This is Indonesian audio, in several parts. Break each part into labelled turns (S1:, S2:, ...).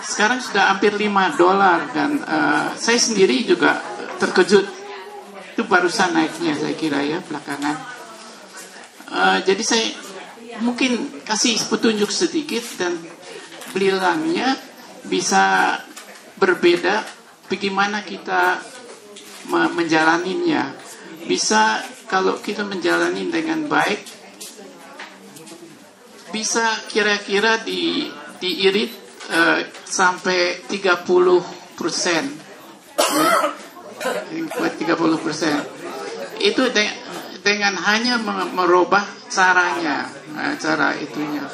S1: Sekarang sudah hampir $5 dan saya sendiri juga terkejut. Itu barusan naiknya saya kira ya belakangan. Jadi saya mungkin kasih petunjuk sedikit dan bilangnya bisa berbeda bagaimana kita menjalaninya. Bisa kalau kita menjalani dengan baik, bisa kira-kira diirit sampai 30%. Buat 30%. Itu dengan hanya merubah caranya, cara itunya.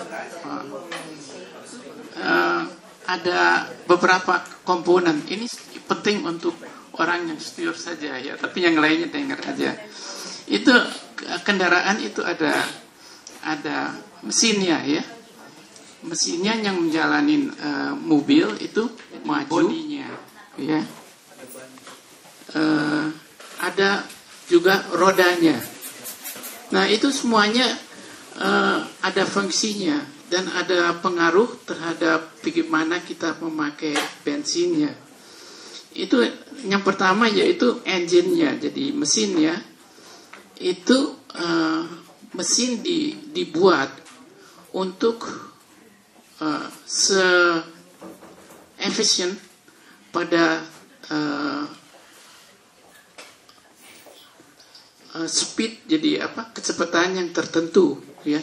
S1: Ada beberapa komponen. Ini penting untuk orang yang setir saja ya, tapi yang lainnya dengar aja. Itu kendaraan itu ada mesinnya ya. Mesinnya yang menjalanin mobil itu maju bodinya ya. Ada juga rodanya. Nah itu semuanya ada fungsinya dan ada pengaruh terhadap bagaimana kita memakai bensinnya. Itu yang pertama yaitu engine-nya, jadi mesinnya itu mesin dibuat untuk se-efficient pada speed, jadi kecepatan yang tertentu ya.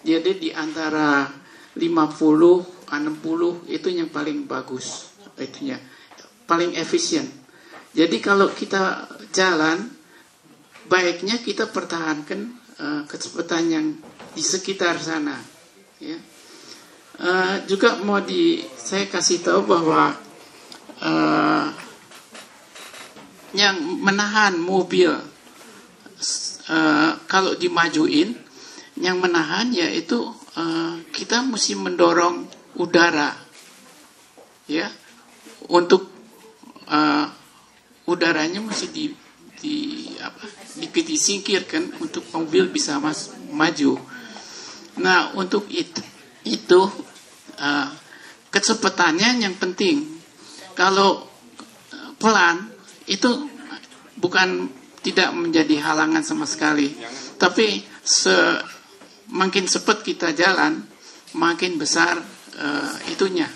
S1: Jadi di antara 50 60 itu yang paling bagus, itunya paling efisien. Jadi kalau kita jalan, baiknya kita pertahankan kecepatan yang di sekitar sana ya. Juga saya kasih tahu bahwa yang menahan mobil kalau dimajuin, yang menahan yaitu kita mesti mendorong udara ya, untuk udaranya mesti disingkirkan untuk mobil bisa maju. Nah untuk itu kecepatannya yang penting. Kalau pelan itu bukan tidak menjadi halangan sama sekali, tapi makin cepat kita jalan, makin besar itunya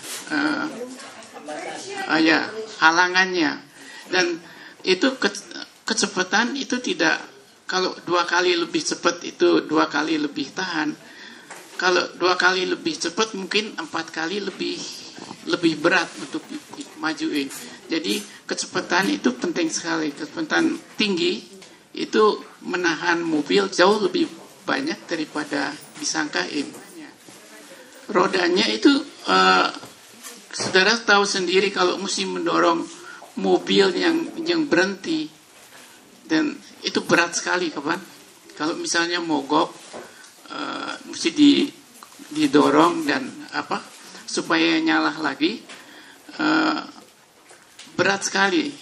S1: ya halangannya. Dan itu kecepatan itu tidak, kalau 2 kali lebih cepat itu 2 kali lebih tahan. Kalau 2 kali lebih cepat mungkin 4 kali lebih berat untuk majuin. Jadi kecepatan itu penting sekali. Kecepatan tinggi itu menahan mobil jauh lebih banyak daripada disangkain. Rodanya itu saudara tahu sendiri kalau mesti mendorong mobil yang berhenti, dan itu berat sekali kawan. Kalau misalnya mogok mesti didorong dan supaya nyala lagi, berat sekali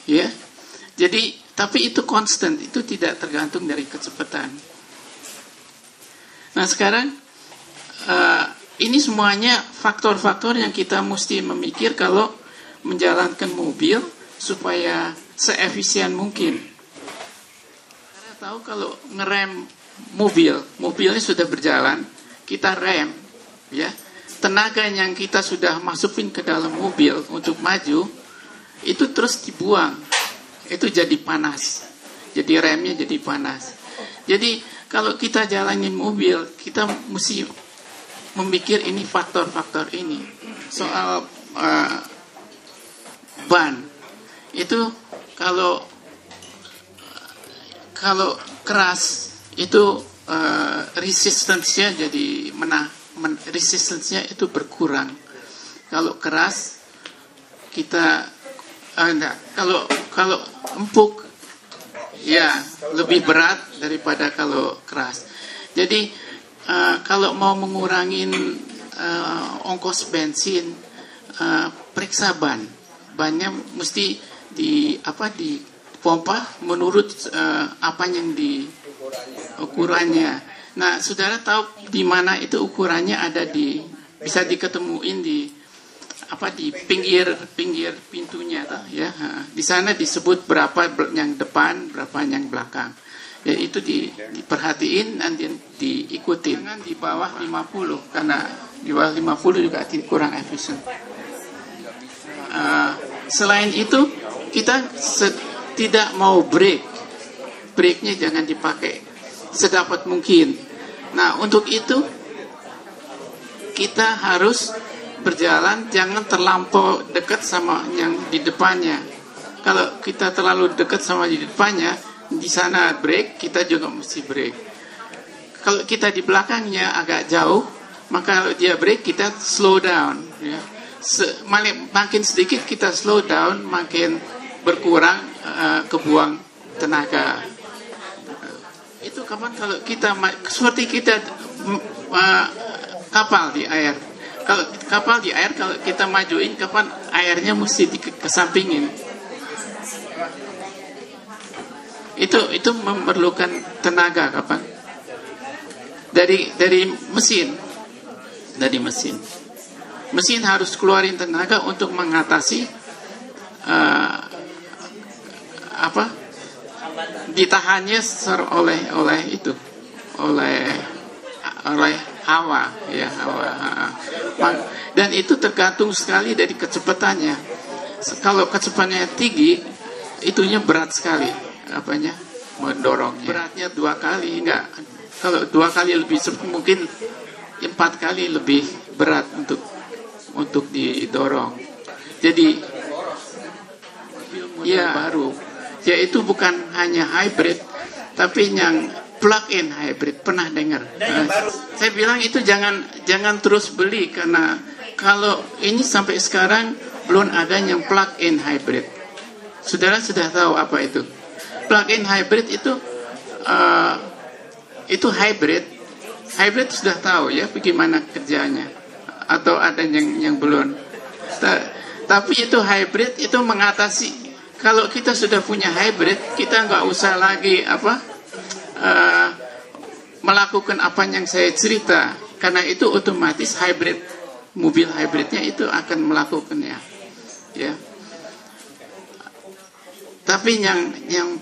S1: ya. Jadi tapi itu konstan, itu tidak tergantung dari kecepatan. Nah sekarang ini semuanya faktor-faktor yang kita mesti memikir kalau menjalankan mobil supaya seefisien mungkin. Karena tahu kalau ngerem mobilnya sudah berjalan, kita rem ya, tenaga yang kita sudah masukin ke dalam mobil untuk maju itu terus dibuang, itu jadi panas, jadi remnya jadi panas. Jadi kalau kita jalanin mobil, kita mesti memikir ini faktor-faktor ini. Soal ban itu kalau keras itu resistance-nya jadi resistance-nya itu berkurang. Kalau keras kita kalau empuk ya lebih berat daripada kalau keras. Jadi kalau mau mengurangi ongkos bensin, periksa bannya mesti dipompa menurut apa yang ukurannya. Nah, saudara tahu di mana itu ukurannya ada bisa diketemuin di apa di pinggir pintunya tuh, ya. Di sana disebut berapa yang depan, berapa yang belakang. Ya itu diperhatiin nanti diikutin. Jangan di bawah 50 karena di bawah 50 juga kurang efisien. Selain itu kita tidak mau breaknya jangan dipakai sedapat mungkin. Nah untuk itu kita harus berjalan jangan terlampau dekat sama yang di depannya. Kalau kita terlalu dekat sama di depannya, di sana break, kita juga mesti break. Kalau kita di belakangnya agak jauh, maka kalau dia break kita slow down. Ya. Makin sedikit kita slow down, makin berkurang kebuang tenaga. Itu kapan kalau kita seperti kita kapal di air. Kalau kapal di air kalau kita majuin kapan airnya mesti dikesampingin. Itu memerlukan tenaga kapan? Dari mesin. Dari mesin. Mesin harus keluarin tenaga untuk mengatasi ditahannya oleh hawa, ya hawa. Dan itu tergantung sekali dari kecepatannya. Kalau kecepatannya tinggi, itunya berat sekali, mendorongnya. Beratnya 2 kali, enggak. Kalau 2 kali lebih mungkin 4 kali lebih berat untuk didorong. Jadi ya baru, yaitu bukan hanya hybrid, tapi yang plug-in hybrid. Pernah dengar? Saya bilang itu jangan terus beli karena kalau ini sampai sekarang belum ada yang plug-in hybrid. Saudara sudah tahu apa itu? Plug-in hybrid itu hybrid. Hybrid sudah tahu ya bagaimana kerjanya, atau ada yang belum. Tapi itu hybrid itu mengatasi. Kalau kita sudah punya hybrid, kita nggak usah lagi melakukan apa yang saya cerita, karena itu otomatis mobil hybridnya itu akan melakukannya, ya. Tapi yang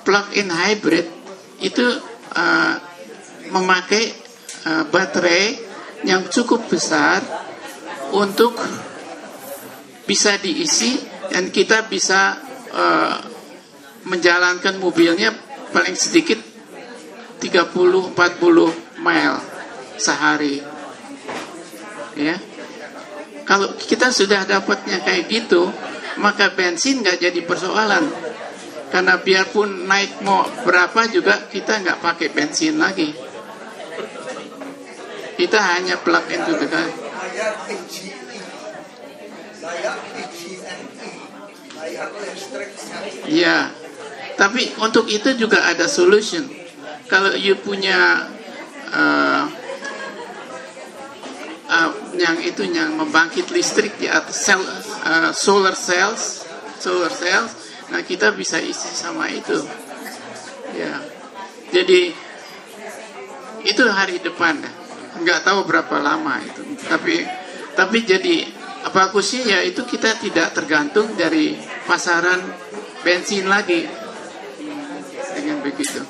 S1: plug-in hybrid itu memakai baterai yang cukup besar untuk bisa diisi dan kita bisa menjalankan mobilnya paling sedikit 30-40 mile sehari, ya. Kalau kita sudah dapatnya kayak gitu, maka bensin nggak jadi persoalan, karena biarpun naik mau berapa juga kita nggak pakai bensin lagi, kita hanya plug into the car. Ya, tapi untuk itu juga ada solution. Kalau you punya yang membangkit listrik di atas solar cells, nah kita bisa isi sama itu. Ya, jadi itu hari depan, nggak tahu berapa lama itu. Tapi jadi bagusnya ya itu kita tidak tergantung dari pasaran bensin lagi dengan begitu.